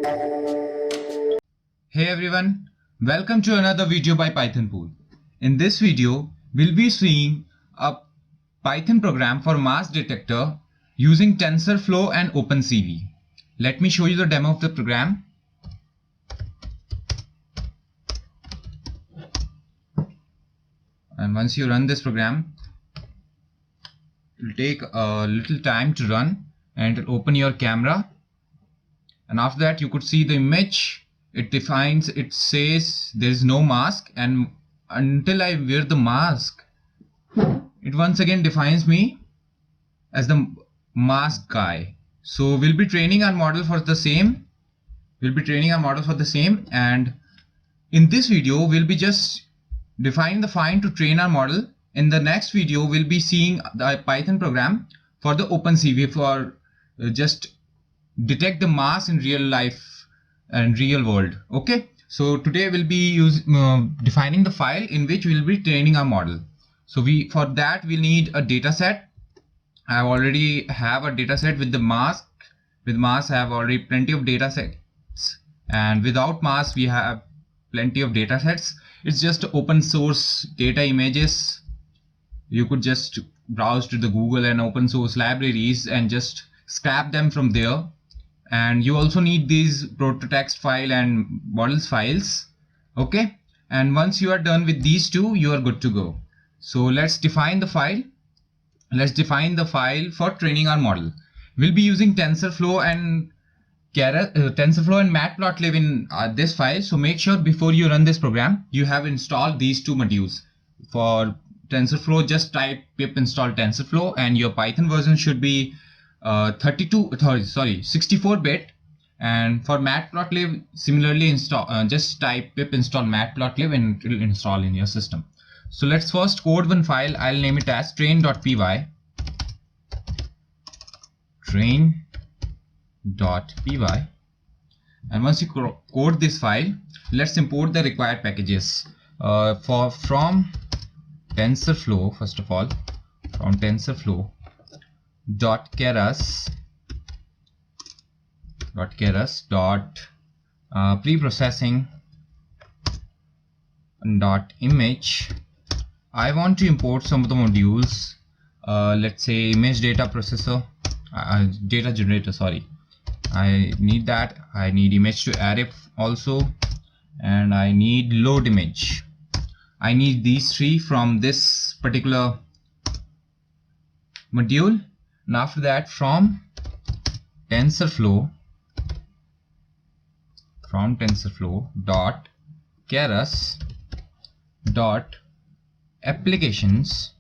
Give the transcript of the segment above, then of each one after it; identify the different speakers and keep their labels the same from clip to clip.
Speaker 1: Hey everyone, welcome to another video by Pythonpool. In this video, we'll be seeing a Python program for mask detector using TensorFlow and OpenCV. Let me show you the demo of the program. And once you run this program, it will take a little time to run and it will open your camera. And after that, you could see the image. It says there is no mask, and until I wear the mask, it once again defines me as the mask guy. So we'll be training our model for the same. And in this video, we'll be just defining the fine to train our model. In the next video, we'll be seeing the Python program for the OpenCV for just detect the mask in real life and real world. Okay, so today we'll be defining the file in which we'll be training our model. So for that we need a data set. I already have a data set with the mask. With mask I have already plenty of data sets, and without mask we have plenty of data sets. It's just open source data images. You could just browse to the Google and open source libraries and just scrap them from there. And you also need these proto-text file and models files. Okay, and once you are done with these two, you are good to go. So let's define the file. Let's define the file for training our model. We'll be using TensorFlow and Matplotlib in this file. So make sure before you run this program, you have installed these two modules. For TensorFlow, just type pip install TensorFlow, and your Python version should be 64-bit. And for Matplotlib, similarly just type pip install Matplotlib and it will install in your system. So let's first code one file. I'll name it as train.py. And once you code this file, let's import the required packages from TensorFlow. First of all, from TensorFlow .keras preprocessing .image. I want to import some of the modules. Let's say image data processor, data generator, sorry. I need that. I need image to array also, and I need load image. I need these three from this particular module. And after that, from TensorFlow .keras .applications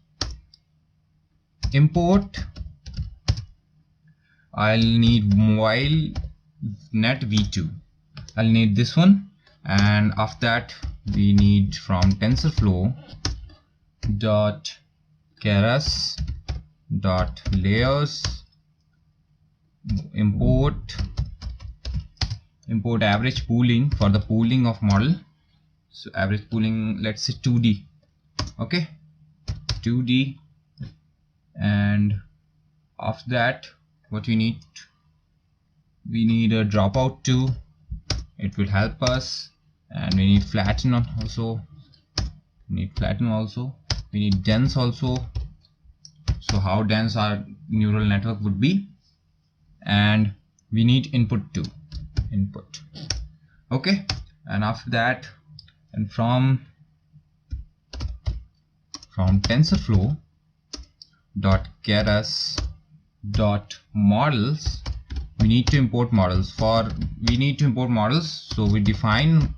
Speaker 1: import. I'll need mobile net v2. I'll need this one. And after that, we need from TensorFlow .keras .layers import average pooling for the pooling of model. So average pooling, let's say 2D. Okay, 2D. And after that, what we need a dropout too. It will help us. And we need flatten also. We need dense also. So how dense our neural network would be. And we need input too. Okay, and after that, and from TensorFlow .keras .models, we need to import models. So we define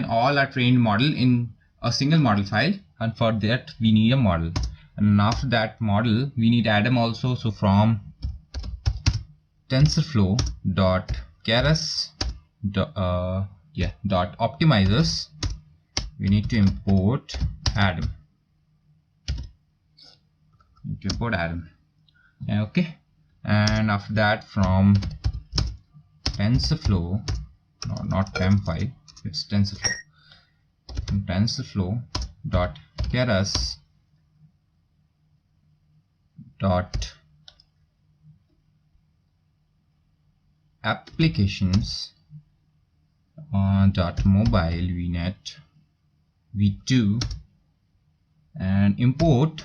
Speaker 1: all our trained model in a single model file, and for that we need a model. And after that model, we need Adam also. So from TensorFlow .keras .optimizers, we need to import Adam. Okay, and after that, from TensorFlow, no, not temp file, it's TensorFlow. From TensorFlow .keras applications dot mobile vnet v2 and import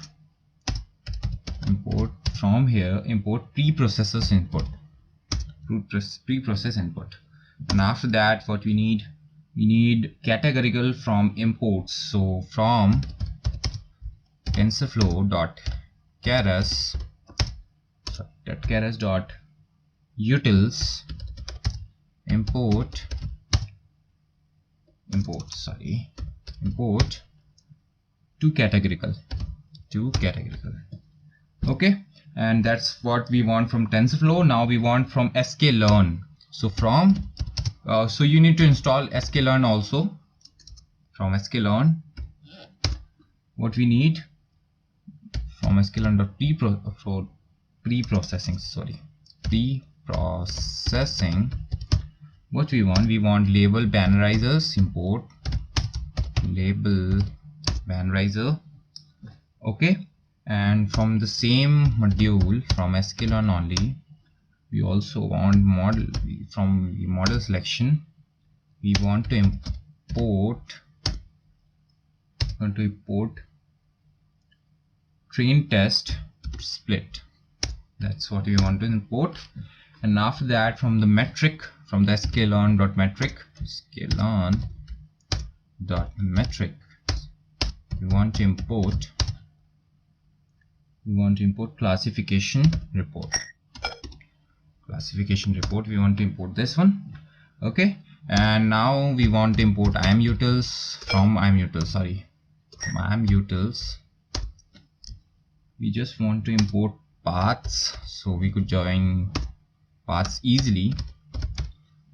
Speaker 1: from here, import preprocessors input, preprocess input. And after that, what we need categorical from imports. So from TensorFlow dot keras dot utils import to categorical. Okay, and that's what we want from TensorFlow. Now we want from sklearn. So from so you need to install sklearn also. From sklearn, what we need from sklearn.preprocessing, what we want label bannerizers, import label bannerizer. Okay, and from the same module, from sklearn only, we also want model. From the model selection, we want to import train test split. That's what we want to import. And after that, from the metric, from the sklearn.metric, we want to import classification report. We want to import this one. Okay, and now we want to import IAMUtils. From IAMUtils, we just want to import paths, so we could join paths easily.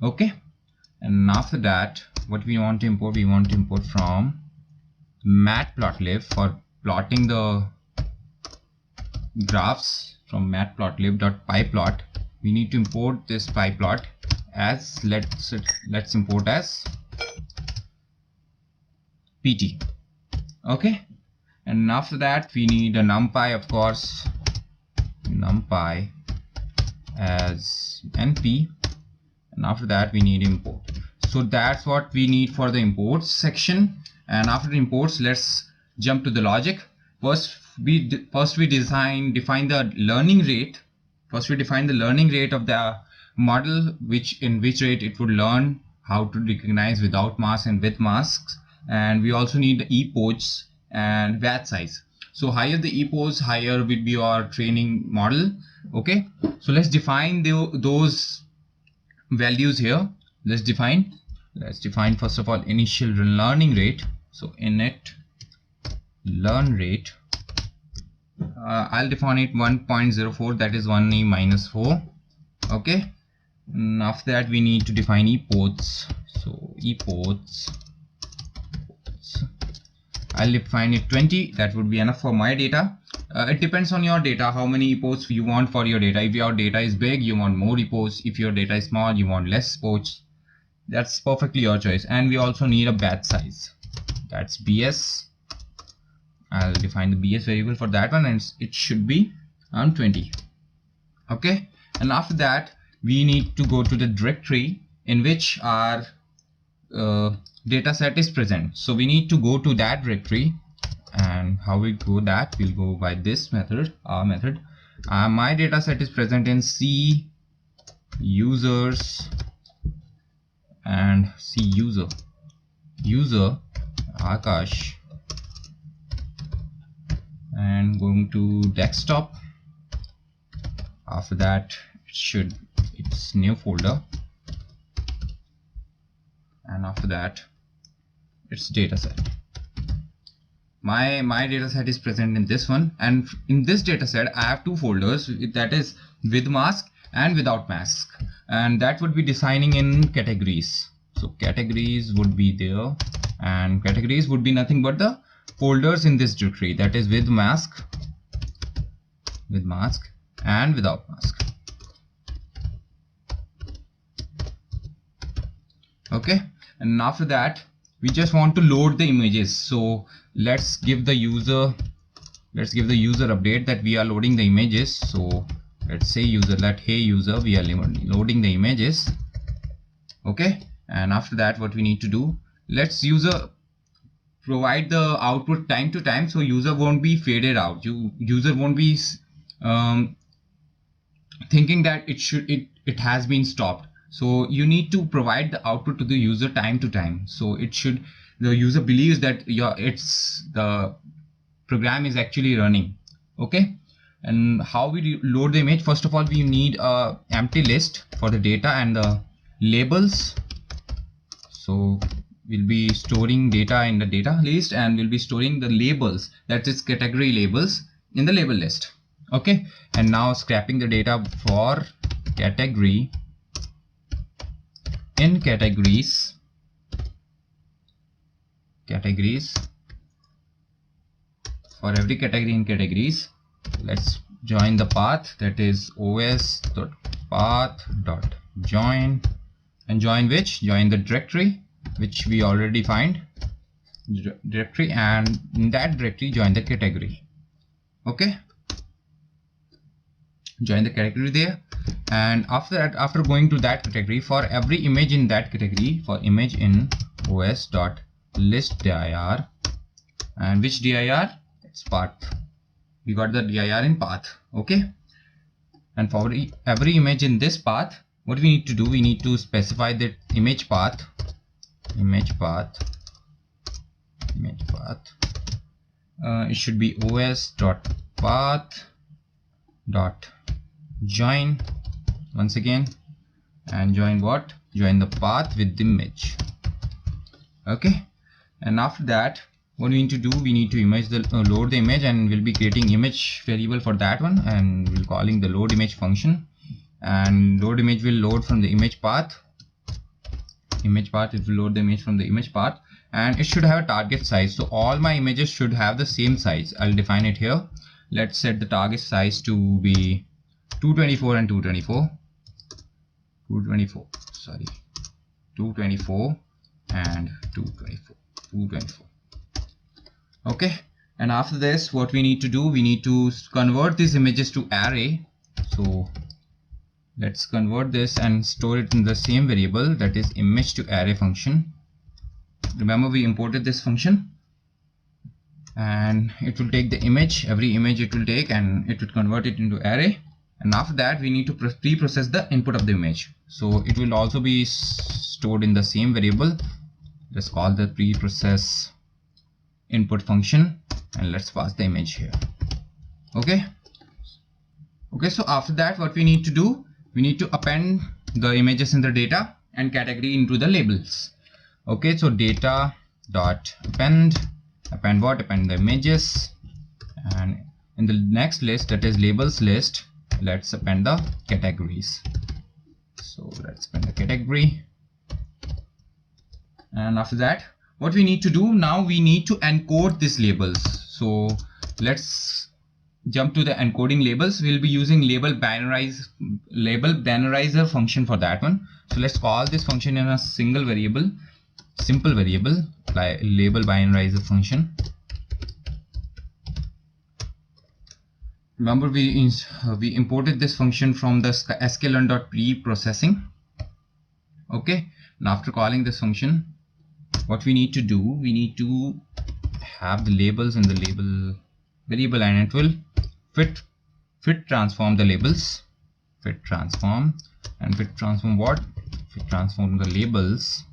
Speaker 1: Okay, and after that, what we want to import from matplotlib for plotting the graphs. From matplotlib.pyplot, we need to import this pyplot as, let's import as pt. Okay, and after that, we need a numpy, of course, numpy as np, and after that we need import. So that's what we need for the imports section. And after the imports, let's jump to the logic. First we define the learning rate. First we define the learning rate of the model, in which rate it would learn how to recognize without mask and with masks. And we also need the epochs and batch size. So higher the epochs, higher will be your training model. Okay, so let's define those values here. Let's define first of all initial learning rate. So init learn rate, I'll define it 1.04, that is 1e minus 4. Okay, and after that we need to define epochs. So epochs, I'll define it 20. That would be enough for my data. It depends on your data, how many epochs you want for your data. If your data is big, you want more epochs. If your data is small, you want less epochs. That's perfectly your choice. And we also need a batch size. That's BS. I'll define the BS variable for that one, and it should be around 20. Okay, and after that we need to go to the directory in which our data set is present. So we need to go to that directory, and how we go that, we'll go by this method, our method. My data set is present in C users and C user Akash, and going to desktop. After that it's new folder, and after that it's dataset. My dataset is present in this one, and in this dataset I have two folders, that is with mask and without mask, and that would be designing in categories. So categories would be there, and categories would be nothing but the folders in this directory, that is with mask and without mask. Okay, and after that we just want to load the images. So let's give the user update that we are loading the images. So let's say user, let hey user, we are loading the images. Okay, and after that what we need to do, let's user provide the output time to time, so user won't be faded out. User won't be thinking that it has been stopped. So you need to provide the output to the user time to time, so the user believes that the program is actually running. Okay, and how we load the image? First of all, we need a empty list for the data and the labels. So we'll be storing data in the data list, and we'll be storing the labels, that is category labels, in the label list. Okay, and now scraping the data for category in categories for every category in categories. Let's join the path, that is os.path.join, and join which? Join the directory which we already find directory, and in that directory join the category. Okay, join the category there, and after that, after going to that category, for every image in that category, for image in os.list.dir, and which dir? It's path. We got the dir in path. Okay, and for every image in this path, what we need to do, we need to specify the image path. It should be os.path.join once again, and join what? Join the path with the image. Okay, and after that, what we need to do, we need to load the image, and we'll be creating image variable for that one, and we'll calling the load image function, and load image will load from the image path. It will load the image from the image path, and it should have a target size. So all my images should have the same size. I'll define it here. Let's set the target size to be 224 and 224. 224 and 224. Okay, and after this, what we need to do, we need to convert these images to array. So let's convert this and store it in the same variable, that is image to array function. Remember, we imported this function, and it will take the image, every image it will take, and it will convert it into array. And after that, we need to pre-process the input of the image, so it will also be stored in the same variable. Let's call the pre-process input function, and let's pass the image here. Okay, so after that, what we need to do, we need to append the images in the data and category into the labels. Okay, so data dot append what? Append the images, and in the next list, that is labels list, let's append the categories. So let's append the category, and after that, what we need to do now, we need to encode these labels. So let's jump to the encoding labels. We'll be using label binarizer function for that one. So let's call this function in a simple variable, like label binarizer function. Remember, we imported this function from the sklearn.preprocessing. Okay, and after calling this function, what we need to do, we need to have the labels in the label variable, and it will fit transform the labels, fit transform what? Fit transform the labels.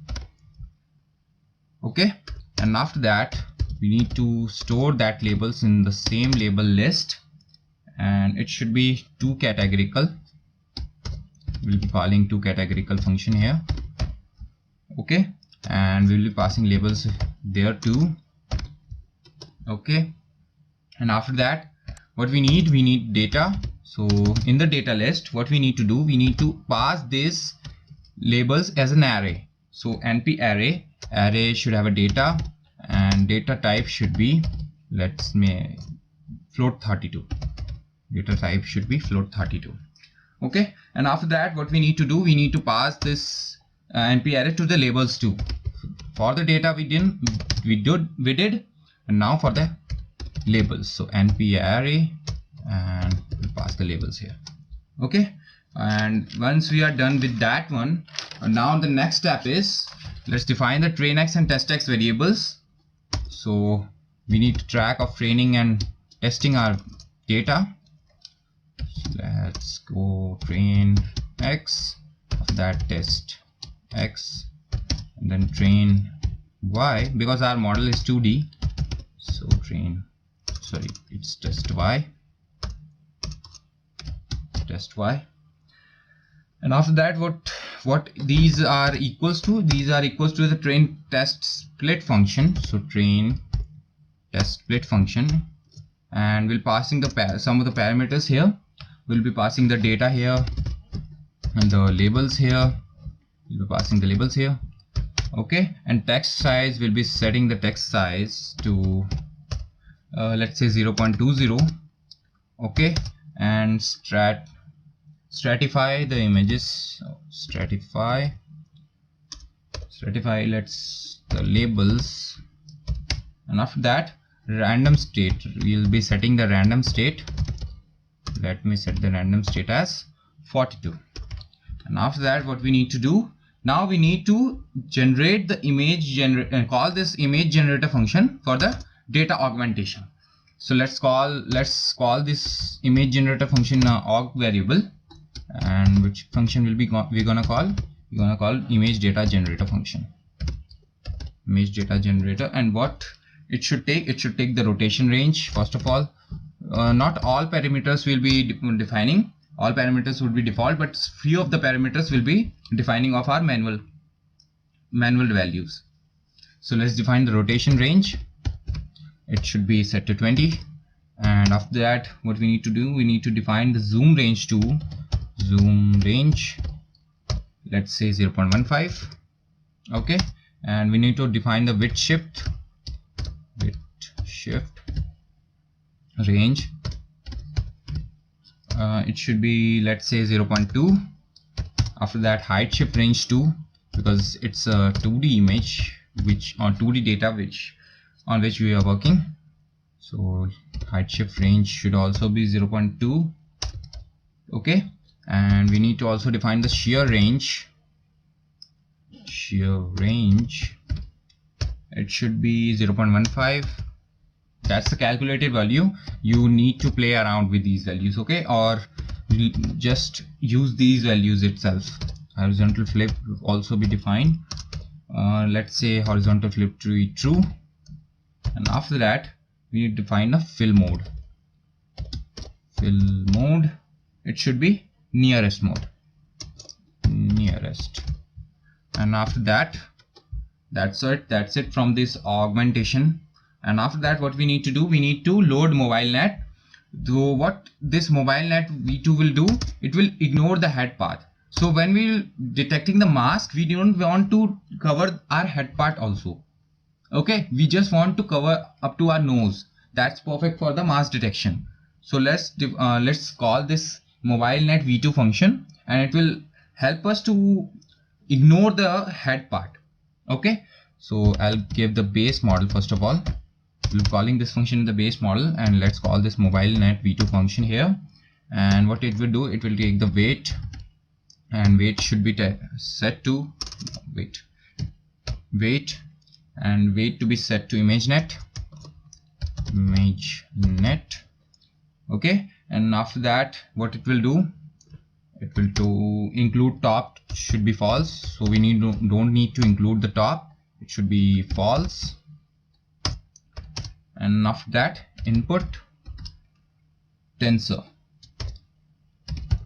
Speaker 1: Okay, and after that, we need to store that labels in the same label list, and it should be toCategorical. We'll be calling toCategorical function here. Okay, and we'll be passing labels there too. Okay, and after that, what we need data. So in the data list, what we need to do, we need to pass these labels as an array. So np array should have a data, and data type should be, let's make float 32. Data type should be float 32. Okay, and after that, what we need to do, we need to pass this np array to the labels too. For the data we did, and now for the labels. So np array, and we'll pass the labels here. Okay, and once we are done with that one, now the next step is let's define the trainx and testx variables. So we need to track of training and testing our data. Let's go train x, of that test x, and then train y, because our model is 2D. So it's test y, and after that what these are equals to, these are equals to the train test split function. So train test split function, and we'll passing the some of the parameters here. We'll be passing the data here and the labels here. We'll be passing the labels here. Okay, and text size, will be setting the text size to let's say 0.20. Okay, and stratify the images. So stratify let's the labels, and after that random state, we'll be setting the random state. Let me set the random state as 42. And after that what we need to do, now we need to generate the image call this image generator function for the data augmentation. So let's call this image generator function aug variable, and which function will be we're gonna call image data generator function, image data generator. And what it should take, the rotation range first of all. Not all parameters will be defining, all parameters would be default, but few of the parameters will be defining of our manual values. So let's define the rotation range. It should be set to 20, and after that what we need to do, we need to define the zoom range to let's say 0.15. okay, and we need to define the width shift range. It should be let's say 0.2. after that height shift range 2, because it's a 2D image on 2D data on which we are working. So height shift range should also be 0.2. okay, and we need to also define the shear range. It should be 0.15. that's the calculated value. You need to play around with these values, okay, or just use these values itself. Horizontal flip will also be defined. Let's say horizontal flip to be true, and after that we need to define a fill mode. It should be nearest mode, and after that that's it from this augmentation. And after that what we need to do, we need to load MobileNet. So what this MobileNet v2 will do, it will ignore the head path. So when we detecting the mask, we don't want to cover our head part also. Okay, we just want to cover up to our nose. That's perfect for the mask detection. So let's call this MobileNet v2 function, and it will help us to ignore the head part. Okay, so I'll give the base model first of all. We're calling this function in the base model, and let's call this MobileNet v2 function here. And what it will do, it will take the weight, and weight should be set to weight to be set to ImageNet. Okay, and after that what it will do, it will to include top should be false. So we don't need to include the top, it should be false. And after that input tensor,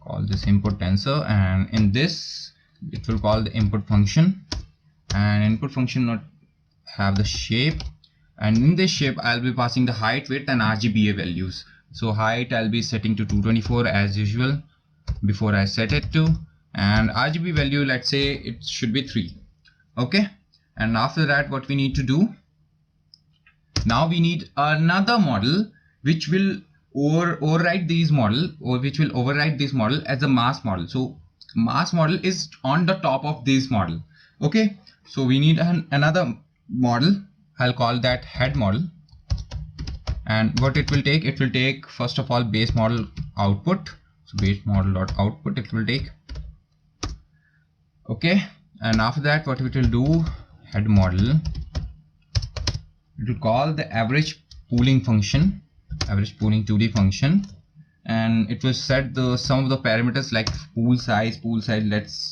Speaker 1: call this input tensor, and in this it will call the input function, and input function not have the shape, and in this shape I'll be passing the height, width and RGBA values. So height I'll be setting to 224 as usual before I set it to, and RGB value let's say it should be 3. okay, and after that what we need to do, now we need another model which will override this model, or which will override this model as a mask model. So mask model is on the top of this model. Okay, so we need another model. I'll call that head model, and what it will take, first of all base model output. So base model dot output it will take. Okay, and after that what it will do, head model, it will call the average pooling function, average pooling 2D function, and it will set the some of the parameters like pool size.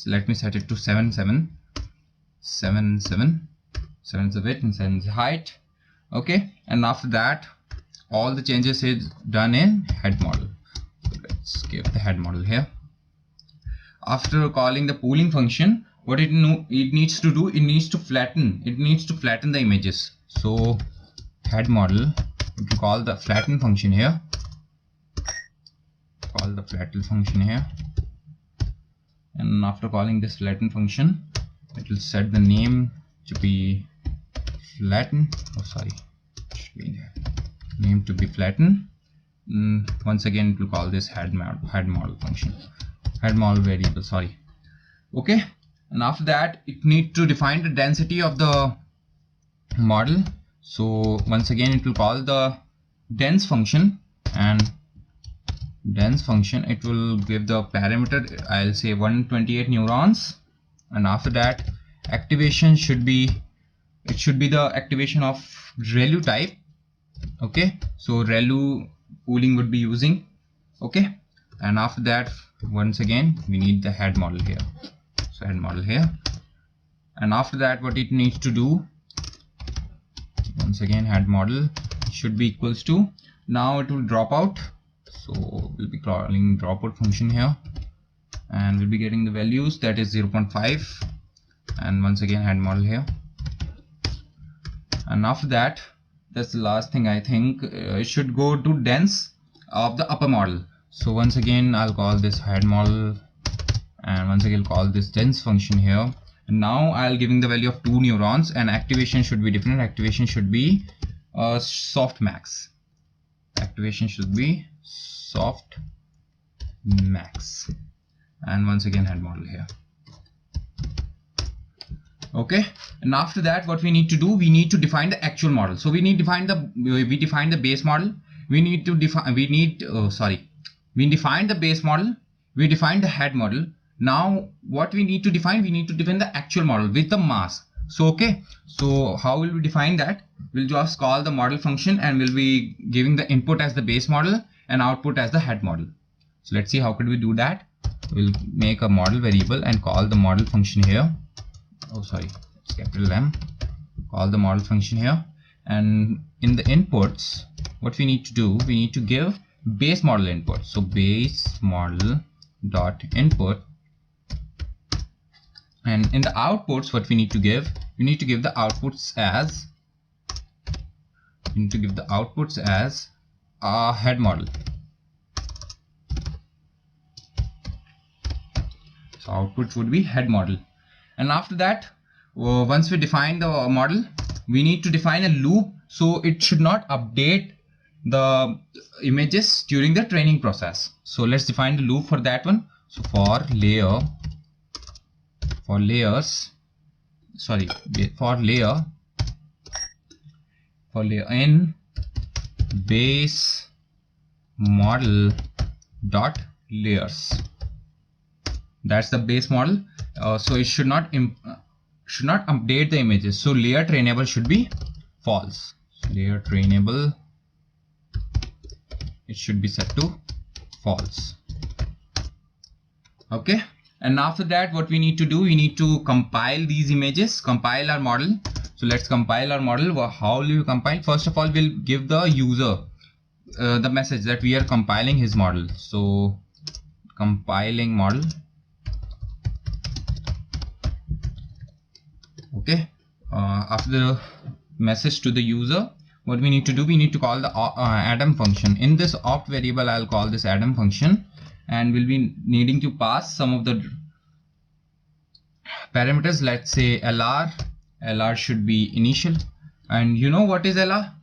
Speaker 1: Let me set it to 7 7 7 7 7 is the width and 7 is the height. Okay, and after that all the changes is done in head model. So let's give the head model here. After calling the pooling function, what it needs to do, it needs to flatten the images. So head model, it will call the flatten function here, and after calling this flatten function, it will set the name to be flatten. Name to be flatten. Once again it will call this head model function, head model variable, sorry. Okay, and after that it needs to define the density of the model. So once again it will call the dense function, and dense function it will give the parameter, I'll say 128 neurons, and after that activation should be the activation of ReLU type. Okay, so ReLU pooling would be using. Okay, and after that once again we need the head model here. So head model here, and after that what it needs to do, once again head model should be equals to, now it will drop out. So we'll be calling dropout function here, and we'll be getting the values, that is 0.5, and once again head model here. And after that, that's the last thing I think, it should go to dense of the upper model. So once again I'll call this head model, and once again call this dense function here, and now I'll giving the value of 2 neurons, and activation should be different. Activation should be soft max. Activation should be soft max, and once again head model here. Okay, and after that what we need to do, we need to define the actual model. So we define the base model, we define the base model, we define the head model. Now what we need to define, the actual model with the mask. So okay, so how will we define that? We'll just call the model function, and we'll be giving the input as the base model and output as the head model. So let's see how could we do that. We'll make a model variable and call the model function here. It's capital M. Call the model function here, and in the inputs what we need to do, we need to give base model input. So base model dot input, and in the outputs what we need to give, the outputs as a head model. So output would be head model. And after that, once we define the model, we need to define a loop, so it should not update the images during the training process. So let's define the loop for that one. So for layer in base model dot layers, that's the base model. So it should not update the images. So layer trainable should be false. So layer trainable, it should be set to false. Okay, and after that what we need to do, we need to compile these images, compile our model. So let's compile our model. How will you compile? First of all, we'll give the user the message that we are compiling his model. So compiling model. Okay, after the message to the user, what we need to do, we need to call the Adam function. In this opt variable I'll call this Adam function, and we'll be needing to pass some of the parameters. Let's say LR should be initial, and you know what is LR?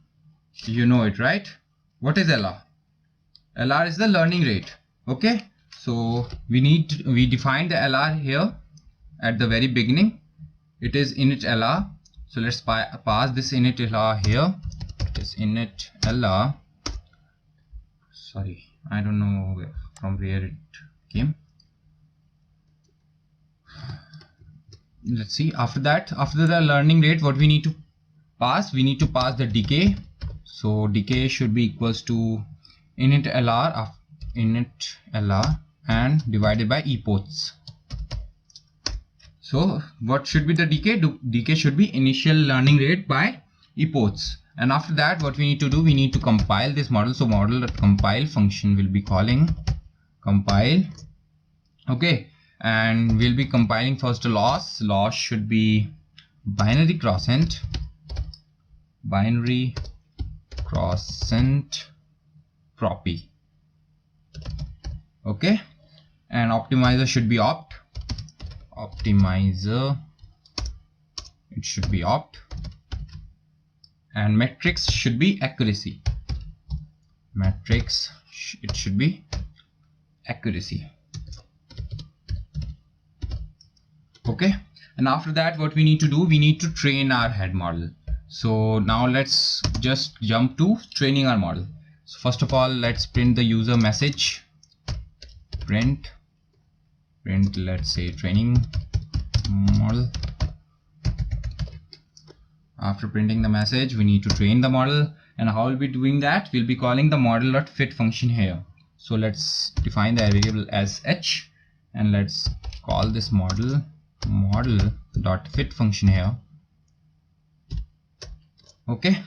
Speaker 1: You know it, right? What is LR? LR is the learning rate. Okay, so we define the LR here at the very beginning. It is init LR. So let's pass this init LR here. It is init LR. Sorry, I don't know where. from where it came. Let's see. After that, after the learning rate, what we need to pass? We need to pass the decay. So decay should be equals to init lr and divided by epochs. So what should be the decay? Decay should be initial learning rate by epochs. And after that, what we need to do, we need to compile this model. So model.compile function will be calling compile. Okay, and we'll be compiling first a loss. Loss should be binary quotient propy. Okay, and optimizer should be optimizer, it should be opt, and metrics should be accuracy. Metrics, it should be accuracy. Okay, and after that, what we need to do, we need to train our head model. So now let's just jump to training our model. So first of all, let's print the user message. Print, let's say training model. After printing the message, we need to train the model. And how will we be doing that? We'll be calling the model.fit function here. So let's define the variable as h, and let's call this model.fit function here. Okay,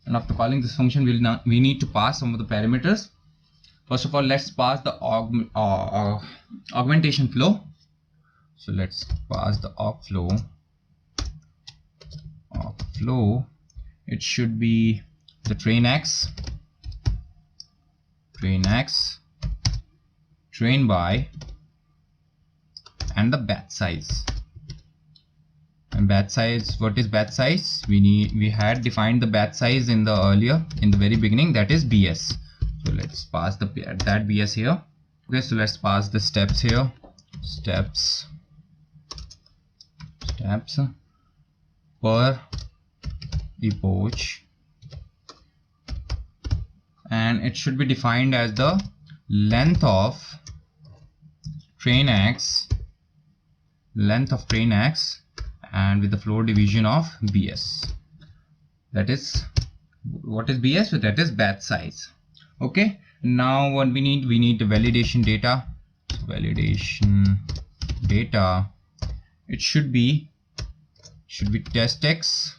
Speaker 1: and after calling this function, we need to pass some of the parameters. First of all, let's pass the augmentation flow. So let's pass the aug flow. It should be the train x, train by, and the batch size. And batch size, what is batch size? We had defined the batch size in the very beginning, that is BS. So let's pass that BS here. Okay, so let's pass the steps here. Steps per epoch, and it should be defined as the length of train x, and with the floor division of BS. That is, what is BS? So that is batch size. Okay, now what we need the validation data. So validation data, it should be test x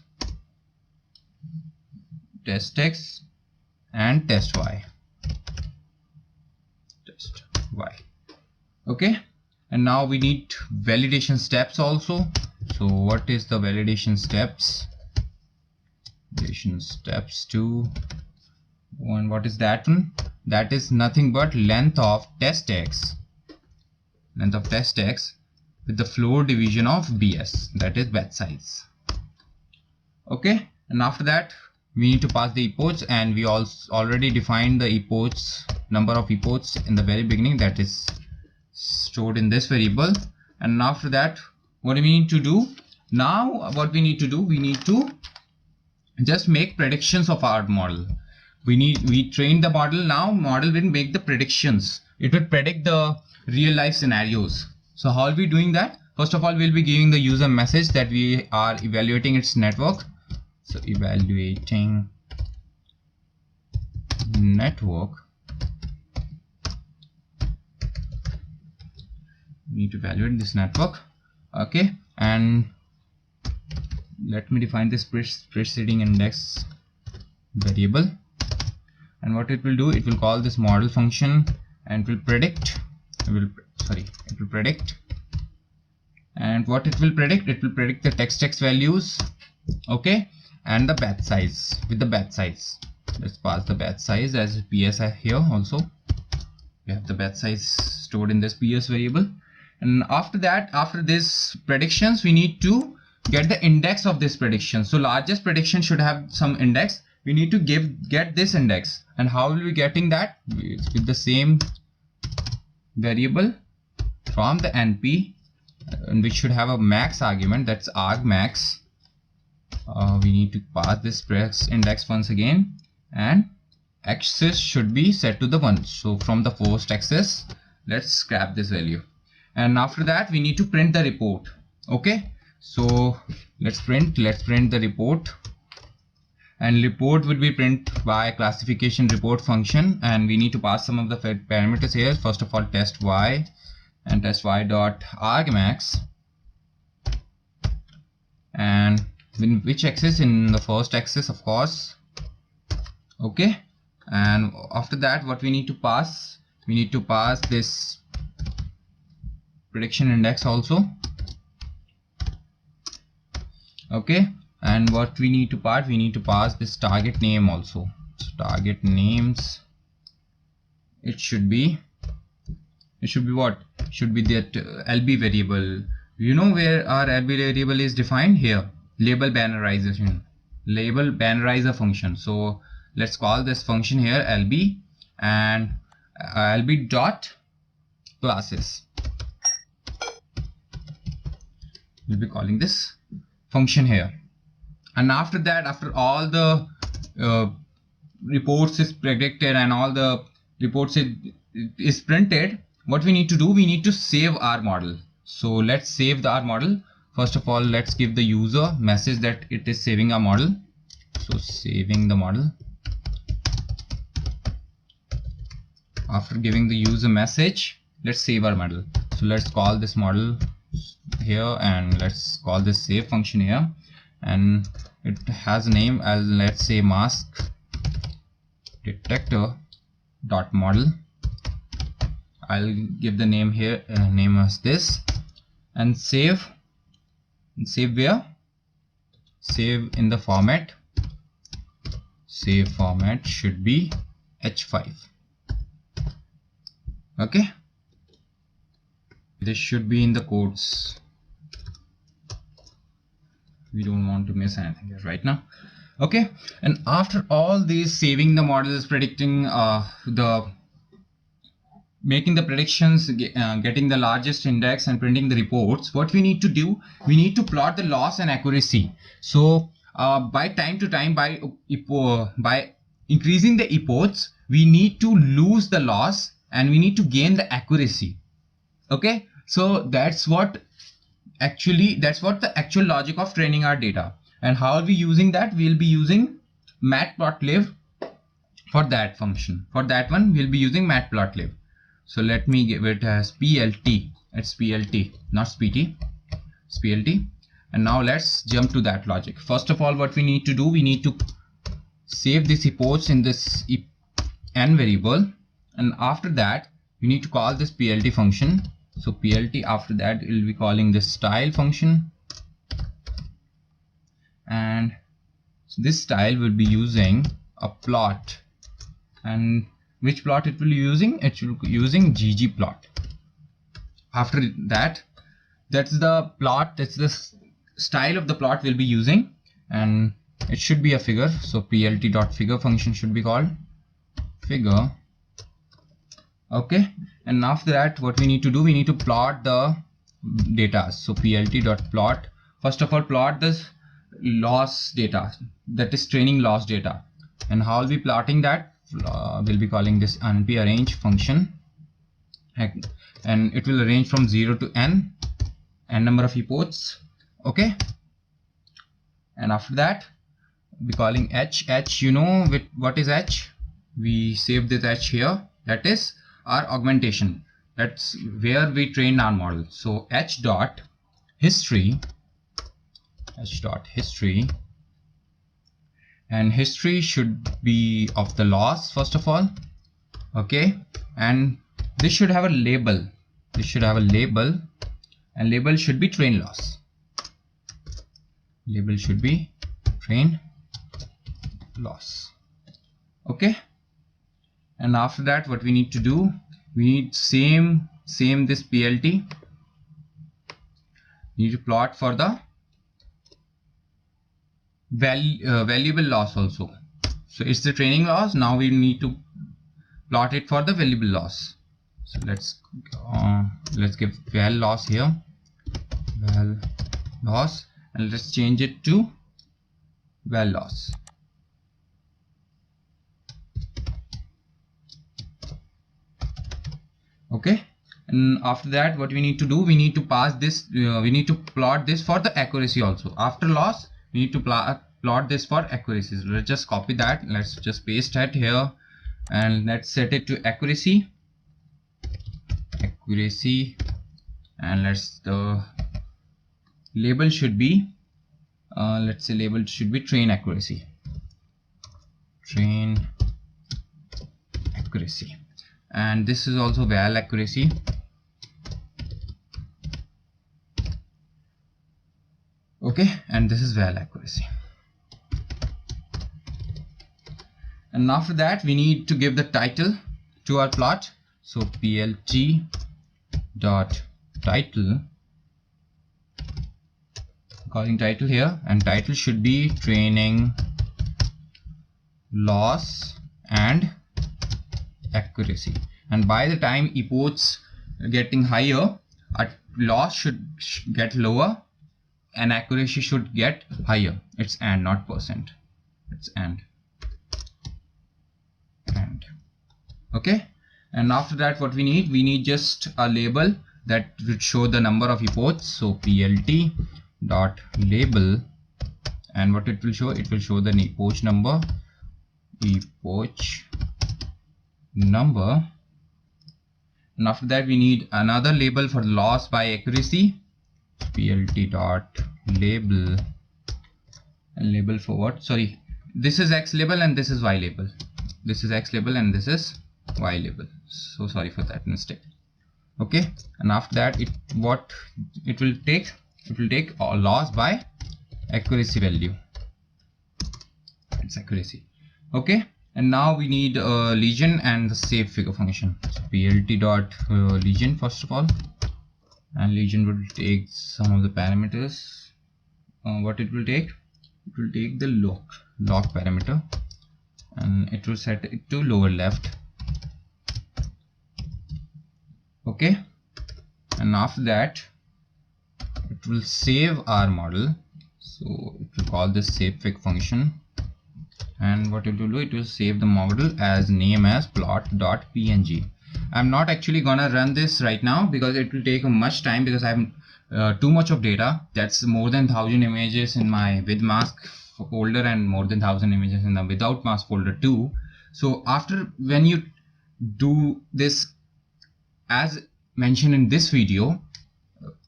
Speaker 1: and test y. Okay, and now we need validation steps also. So what is the validation steps? Validation steps 2. And what is that one? That is nothing but length of test x with the floor division of BS, that is batch size. Okay, and after that, we need to pass the epochs, and we also already defined the epochs, number of epochs in the very beginning, that is stored in this variable. And after that, what do we need to do? Now what we need to do, we need to just make predictions of our model. We trained the model. Now model will make the predictions. It will predict the real life scenarios. So how are we doing that? First of all, we'll be giving the user message that we are evaluating its network. So evaluating network. We need to evaluate this network. Okay, and let me define this preceding index variable. And what it will do, it will call this model function, and it will predict. It will predict. And what it will predict? It will predict the text values. Okay, and the batch size with the batch size. Let's pass the batch size as PS here also. We have the batch size stored in this PS variable. And after that, after this predictions, we need to get the index of this prediction. So largest prediction should have some index. We need to get this index. And how will we getting that? With the same variable from the NP, which should have a max argument, that's argmax. We need to pass this index once again, and axis should be set to the 1. So from the first axis, let's scrap this value. And after that, we need to print the report. Okay, so let's print the report, and report will be print by classification report function, and we need to pass some of the parameters here. First of all, test y and test y dot argmax, and in which axis? In the first axis, of course. Okay, and after that, what we need to pass? We need to pass this prediction index also. Okay, and what we need to pass? We need to pass this target name also. So target names, it should be what? Should be that LB variable. You know where our LB variable is defined? Here, label bannerization, label bannerizer function. So let's call this function here LB, and LB dot classes. We'll be calling this function here. And after that, after all the reports is predicted and all the reports is printed, what we need to do? We need to save our model. So let's save our model. First of all, let's give the user message that it is saving our model. So saving the model. After giving the user message, let's save our model. So let's call this model here, and let's call this save function here, and it has a name as, let's say, mask detector dot model. I'll give the name here, name as this, and save. And save where? Save in the format. Save format should be H5. Okay, this should be in the codes. We don't want to miss anything here right now. Okay, and after all these saving the models, predicting making the predictions, getting the largest index, and printing the reports, what we need to do? We need to plot the loss and accuracy. So by time to time, by increasing the epochs, we need to lose the loss and we need to gain the accuracy. Okay, so that's what the actual logic of training our data. And how are we using that? We'll be using matplotlib for that function. For that one, we'll be using matplotlib. So let me give it as PLT. It's PLT, not SPT. It's PLT. And now let's jump to that logic. First of all, what we need to do? We need to save this epochs in this n variable, and after that, we need to call this PLT function. So PLT, after that, we'll be calling this style function, and this style will be using a plot. And which plot it will be using? It will be using ggplot. After that, that's the plot, that's the style of the plot we'll be using, and it should be a figure. So plt.figure function should be called figure. Okay, and after that, what we need to do? We need to plot the data. So plt.plot. First of all, plot this loss data, that is training loss data. And how will be plotting that? We'll be calling this np-arrange function, and it will arrange from 0 to n number of epochs. Okay, and after that, we'll be calling h. You know what is h? We save this h here. That is our augmentation. That's where we train our model. So h dot history, and history should be of the loss first of all. Okay, and this should have a label. And label should be train loss. Label should be train loss. Okay, and after that, what we need to do? We need same this PLT. We need to plot for the valuable loss also. So it's the training loss. Now we need to plot it for the valuable loss. So let's give val loss here, val loss, and let's change it to val loss. Okay, and after that what we need to do, we need to pass this, we need to plot this for the accuracy also. After loss we need to plot this for accuracy. So let's just copy that, let's just paste that here, and let's set it to accuracy, and let's, the label should be let's say label should be train accuracy, and this is also val accuracy. Okay, and this is val accuracy. And after that we need to give the title to our plot. So plt dot title, calling title here, and title should be training loss and accuracy. And by the time epochs getting higher, our loss should get lower and accuracy should get higher. It's and, not percent, it's and. Okay, and after that what we need just a label that would show the number of epochs. So plt dot label, and what it will show, it will show the epoch number, and after that we need another label for loss by accuracy, plt dot label, and label for what, sorry, this is x label and this is y label, this is x label and this is y label, so sorry for that mistake. Okay, and after that it will take loss by accuracy value, it's accuracy. Okay, and now we need legion and the save figure function. So plt dot legion first of all, and legion will take some of the parameters. What it will take, it will take the lock parameter, and it will set it to lower left. Okay, and after that it will save our model, so it will call this savefig function, and what it will do, it will save the model as name as plot.png. I'm not actually gonna run this right now because it will take much time, because I have too much of data. That's more than 1000 images in my with mask folder and more than 1000 images in the without mask folder too. So after, when you do this as mentioned in this video,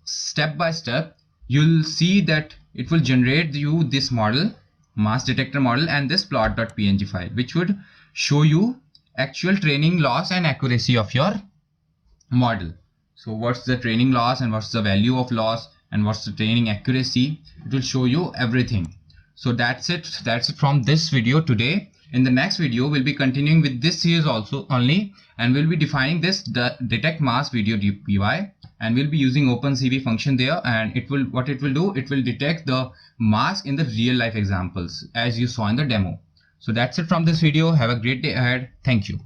Speaker 1: step by step, you'll see that it will generate you this model, mass detector model, and this plot.png file, which would show you actual training loss and accuracy of your model. So what's the training loss and what's the value of loss and what's the training accuracy, it will show you everything. So that's it from this video today. In the next video we'll be continuing with this series also only, and we'll be defining this detect mass video DPY, and we'll be using OpenCV function there, and it will detect the mass in the real life examples as you saw in the demo. So that's it from this video. Have a great day ahead. Thank you.